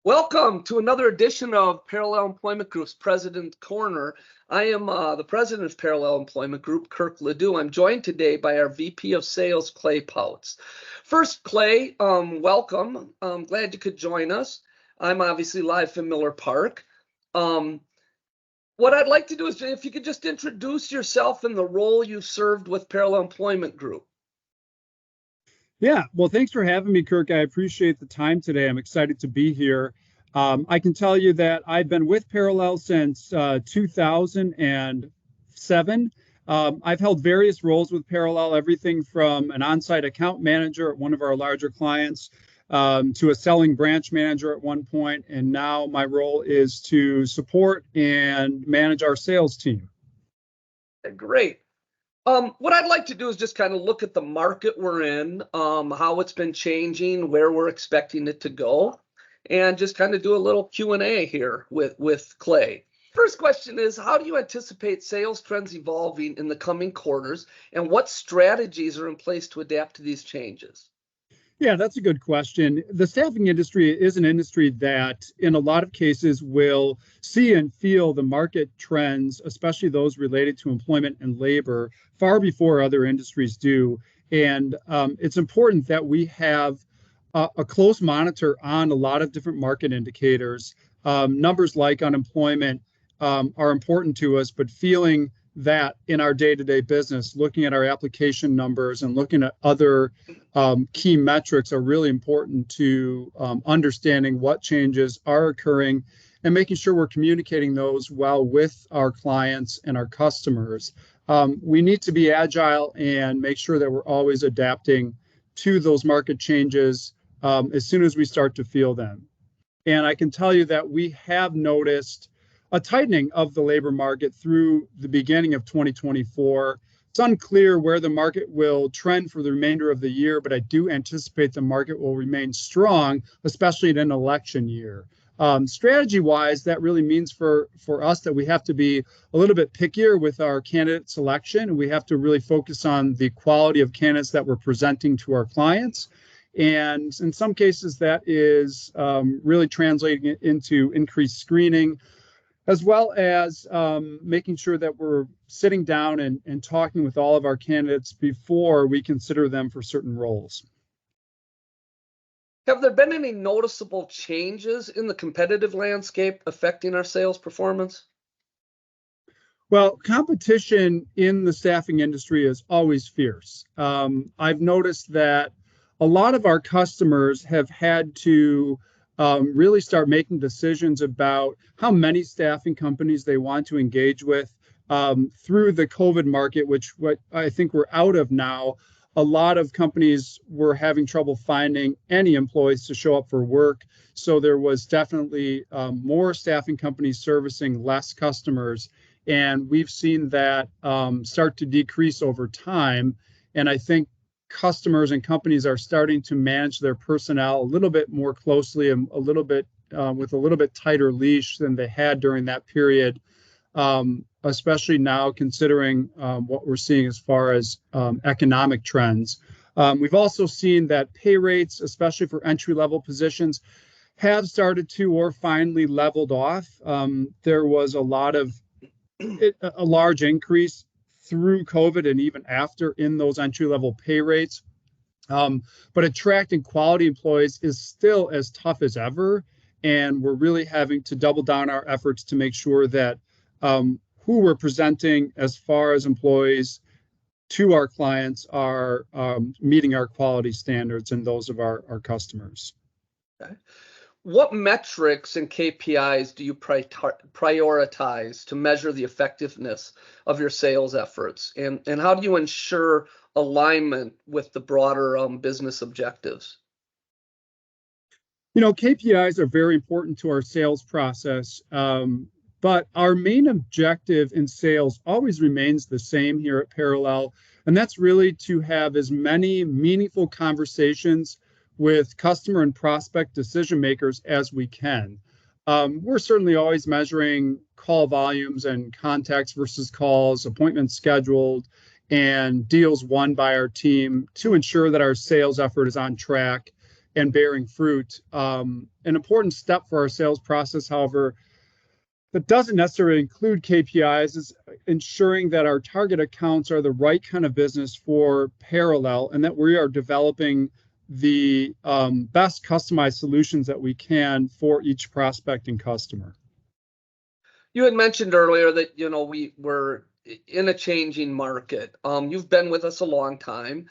Welcome to another edition of Parallel Employment Group's President Corner. I am the president of Parallel Employment Group, Kirk Ledoux. I'm joined today by our VP of Sales, Clay Pautz. First, Clay, welcome. I'm glad you could join us. I'm obviously live from Miller Park. What I'd like to do is if you could just introduce yourself and the role you served with Parallel Employment Group. Yeah, well, thanks for having me, Kirk. I appreciate the time today. I'm excited to be here. I can tell you that I've been with Parallel since 2007. I've held various roles with Parallel, everything from an on-site account manager at one of our larger clients to a selling branch manager at one point. And now my role is to support and manage our sales team. Great. What I'd like to do is just kind of look at the market we're in, how it's been changing, where we're expecting it to go, and just kind of do a little Q&A here with Clay. First question is, how do you anticipate sales trends evolving in the coming quarters, and what strategies are in place to adapt to these changes? Yeah, that's a good question. The staffing industry is an industry that, in a lot of cases, will see and feel the market trends, especially those related to employment and labor, far before other industries do. And it's important that we have a close monitor on a lot of different market indicators. Numbers like unemployment are important to us, but feeling that in our day-to-day business, looking at our application numbers and looking at other key metrics are really important to understanding what changes are occurring and making sure we're communicating those well with our clients and our customers. We need to be agile and make sure that we're always adapting to those market changes as soon as we start to feel them. And I can tell you that we have noticed a tightening of the labor market through the beginning of 2024. It's unclear where the market will trend for the remainder of the year, but I do anticipate the market will remain strong, especially in an election year. Strategy-wise, that really means for us that we have to be a little bit pickier with our candidate selection. We have to really focus on the quality of candidates that we're presenting to our clients. And in some cases, that is really translating into increased screening, as well as making sure that we're sitting down and talking with all of our candidates before we consider them for certain roles. Have there been any noticeable changes in the competitive landscape affecting our sales performance? Well, competition in the staffing industry is always fierce. I've noticed that a lot of our customers have had to really start making decisions about how many staffing companies they want to engage with through the COVID market, which what I think we're out of now. A lot of companies were having trouble finding any employees to show up for work. So there was definitely more staffing companies servicing less customers. And we've seen that start to decrease over time. And I think customers and companies are starting to manage their personnel a little bit more closely and a little bit with a little bit tighter leash than they had during that period, especially now considering what we're seeing as far as economic trends. We've also seen that pay rates, especially for entry-level positions, have started to or finally leveled off. There was a large increase through COVID and even after in those entry-level pay rates. But attracting quality employees is still as tough as ever. And we're really having to double down our efforts to make sure that who we're presenting as far as employees to our clients are meeting our quality standards and those of our customers. Okay. What metrics and KPIs do you prioritize to measure the effectiveness of your sales efforts? And how do you ensure alignment with the broader business objectives? You know, KPIs are very important to our sales process, but our main objective in sales always remains the same here at Parallel, and that's really to have as many meaningful conversations with customer and prospect decision makers as we can. We're certainly always measuring call volumes and contacts versus calls, appointments scheduled, and deals won by our team to ensure that our sales effort is on track. and bearing fruit. An important step for our sales process, however, that doesn't necessarily include KPIs, is ensuring that our target accounts are the right kind of business for Parallel, and that we are developing the best customized solutions that we can for each prospect and customer. You had mentioned earlier that, we were in a changing market. You've been with us a long time.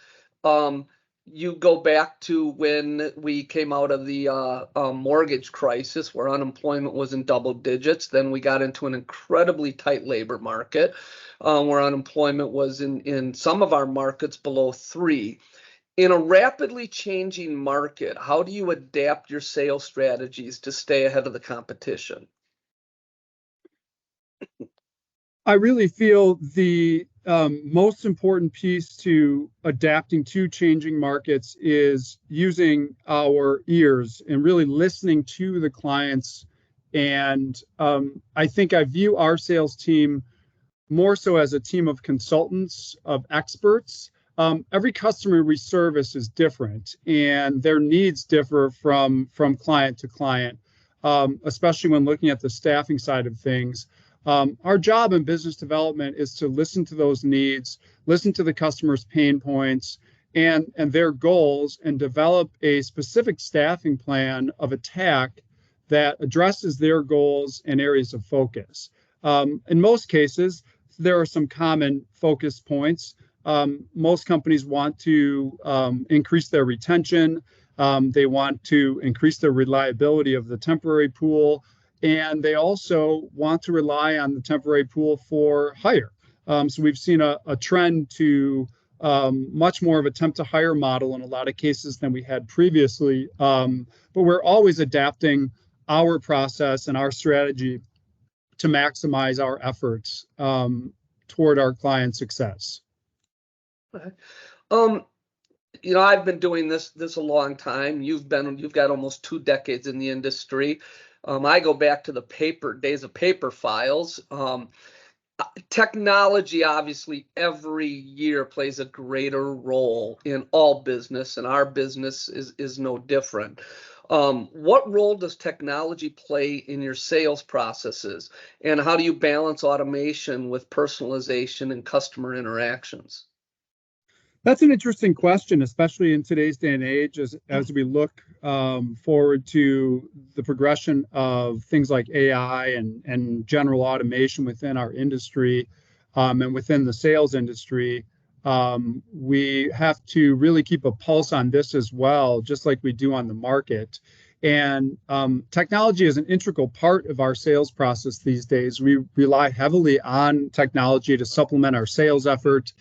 You go back to when we came out of the mortgage crisis, where unemployment was in double digits. Then we got into an incredibly tight labor market, where unemployment was in some of our markets below 3. In a rapidly changing market, how do you adapt your sales strategies to stay ahead of the competition? I really feel the most important piece to adapting to changing markets is using our ears and really listening to the clients. And I think I view our sales team more so as a team of consultants, of experts. Every customer we service is different, and their needs differ from client to client, especially when looking at the staffing side of things. Our job in business development is to listen to those needs, listen to the customer's pain points and their goals, and develop a specific staffing plan of attack that addresses their goals and areas of focus. In most cases, there are some common focus points. Most companies want to increase their retention. They want to increase the reliability of the temporary pool. And they also want to rely on the temporary pool for hire. So we've seen a trend to much more of a temp to hire model in a lot of cases than we had previously. But we're always adapting our process and our strategy to maximize our efforts toward our client success. Okay. I've been doing this a long time. You've got almost 2 decades in the industry. I go back to the days of paper files. Technology, obviously, every year plays a greater role in all business, and our business is no different. What role does technology play in your sales processes, and how do you balance automation with personalization and customer interactions? That's an interesting question, especially in today's day and age, as we look forward to the progression of things like AI and general automation within our industry and within the sales industry. We have to really keep a pulse on this as well, just like we do on the market. And technology is an integral part of our sales process these days. We rely heavily on technology to supplement our sales effort.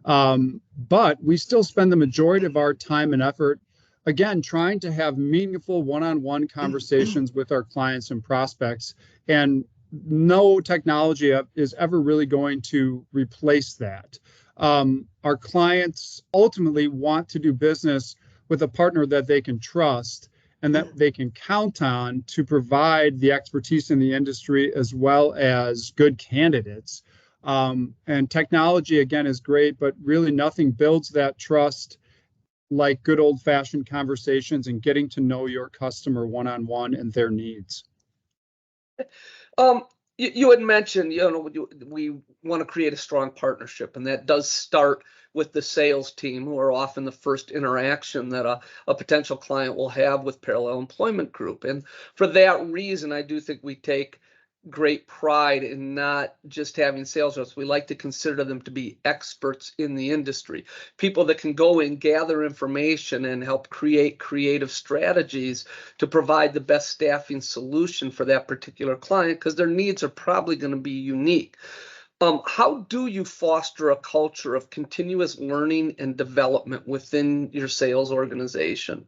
But we still spend the majority of our time and effort, again, trying to have meaningful one-on-one conversations with our clients and prospects. And no technology is ever really going to replace that. Our clients ultimately want to do business with a partner that they can trust and that they can count on to provide the expertise in the industry as well as good candidates. And technology, again, is great, but really nothing builds that trust like good old-fashioned conversations and getting to know your customer one-on-one and their needs. You had mentioned, we want to create a strong partnership, and that does start with the sales team, who are often the first interaction that a potential client will have with Parallel Employment Group. And for that reason, I do think we take great pride in not just having sales reps. We like to consider them to be experts in the industry, people that can go and gather information and help create creative strategies to provide the best staffing solution for that particular client, because their needs are probably going to be unique. How do you foster a culture of continuous learning and development within your sales organization?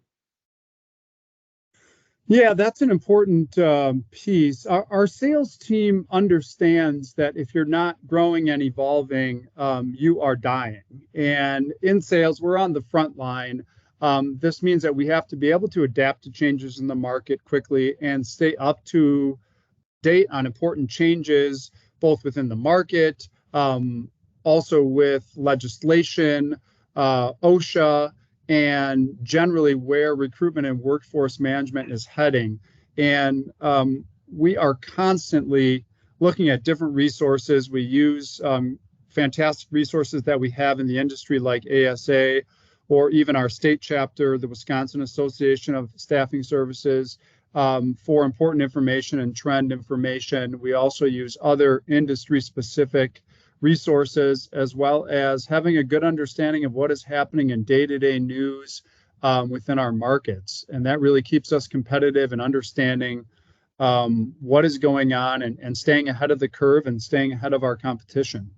Yeah, that's an important piece. Our sales team understands that if you're not growing and evolving, you are dying. And in sales, we're on the front line. This means that we have to be able to adapt to changes in the market quickly and stay up to date on important changes, both within the market, also with legislation, OSHA, and generally where recruitment and workforce management is heading. And we are constantly looking at different resources. We use fantastic resources that we have in the industry like ASA, or even our state chapter, the Wisconsin Association of Staffing Services, for important information and trend information. We also use other industry-specific resources, as well as having a good understanding of what is happening in day-to-day news within our markets. And that really keeps us competitive and understanding what is going on, and staying ahead of the curve and staying ahead of our competition.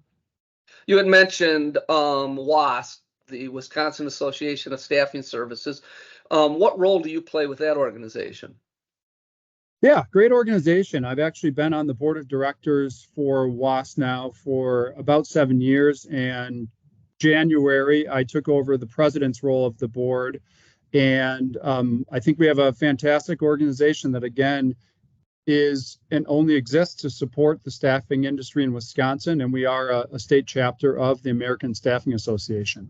You had mentioned WASP, the Wisconsin Association of Staffing Services. What role do you play with that organization? Yeah, great organization. I've actually been on the board of directors for WASP now for about 7 years. And January, I took over the president's role of the board. And I think we have a fantastic organization that, again, is and only exists to support the staffing industry in Wisconsin. And we are a state chapter of the American Staffing Association.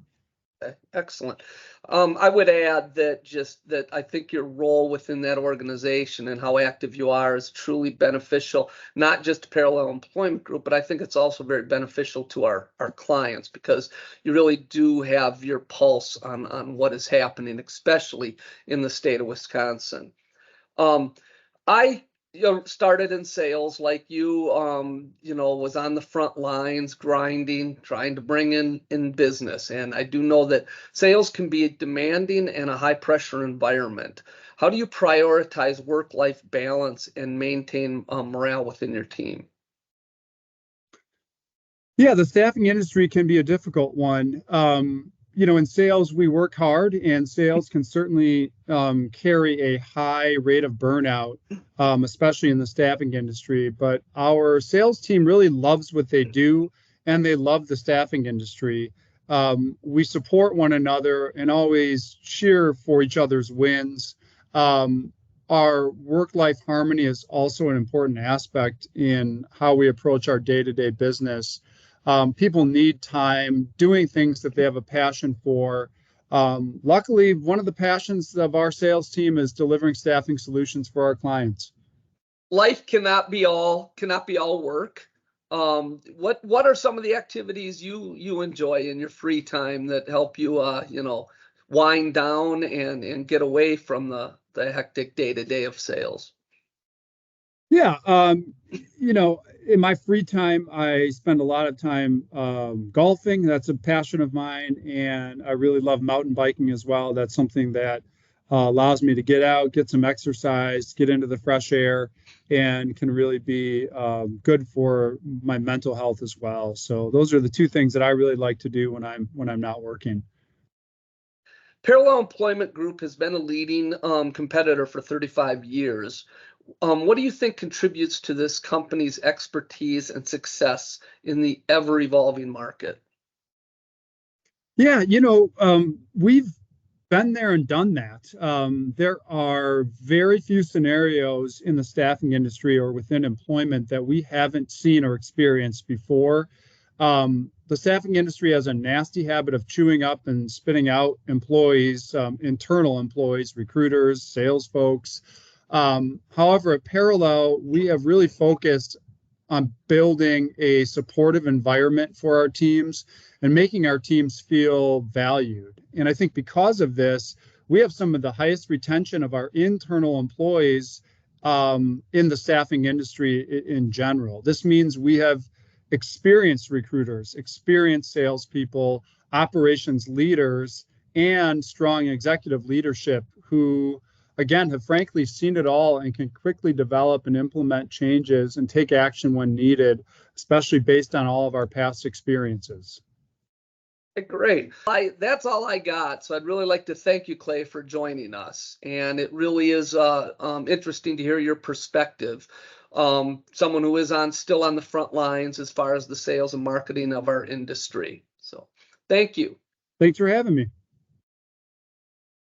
Okay, excellent. I would add that I think your role within that organization and how active you are is truly beneficial, not just to Parallel Employment Group, but I think it's also very beneficial to our clients, because you really do have your pulse on what is happening, especially in the state of Wisconsin. I started in sales like you, was on the front lines, grinding, trying to bring in business. And I do know that sales can be demanding and a high pressure environment. How do you prioritize work-life balance and maintain morale within your team? Yeah, the staffing industry can be a difficult one. In sales, we work hard, and sales can certainly carry a high rate of burnout, especially in the staffing industry. But our sales team really loves what they do, and they love the staffing industry. We support one another and always cheer for each other's wins. Our work-life harmony is also an important aspect in how we approach our day-to-day business. People need time doing things that they have a passion for. Luckily, one of the passions of our sales team is delivering staffing solutions for our clients. Life cannot be all work. What are some of the activities you enjoy in your free time that help you wind down and get away from the hectic day-to-day of sales? Yeah, in my free time, I spend a lot of time golfing. That's a passion of mine, and I really love mountain biking as well. That's something that allows me to get out, get some exercise, get into the fresh air, and can really be good for my mental health as well. So those are the two things that I really like to do when I'm not working. Parallel Employment Group has been a leading competitor for 35 years. What do you think contributes to this company's expertise and success in the ever-evolving market? Yeah, we've been there and done that. There are very few scenarios in the staffing industry or within employment that we haven't seen or experienced before. The staffing industry has a nasty habit of chewing up and spitting out employees, internal employees, recruiters, sales folks. However, at Parallel, we have really focused on building a supportive environment for our teams and making our teams feel valued. And I think because of this, we have some of the highest retention of our internal employees in the staffing industry in general. This means we have experienced recruiters, experienced salespeople, operations leaders, and strong executive leadership who, again, have frankly seen it all and can quickly develop and implement changes and take action when needed, especially based on all of our past experiences. Great. That's all I got. So I'd really like to thank you, Clay, for joining us. And it really is interesting to hear your perspective. Someone who is still on the front lines as far as the sales and marketing of our industry. So thank you. Thanks for having me.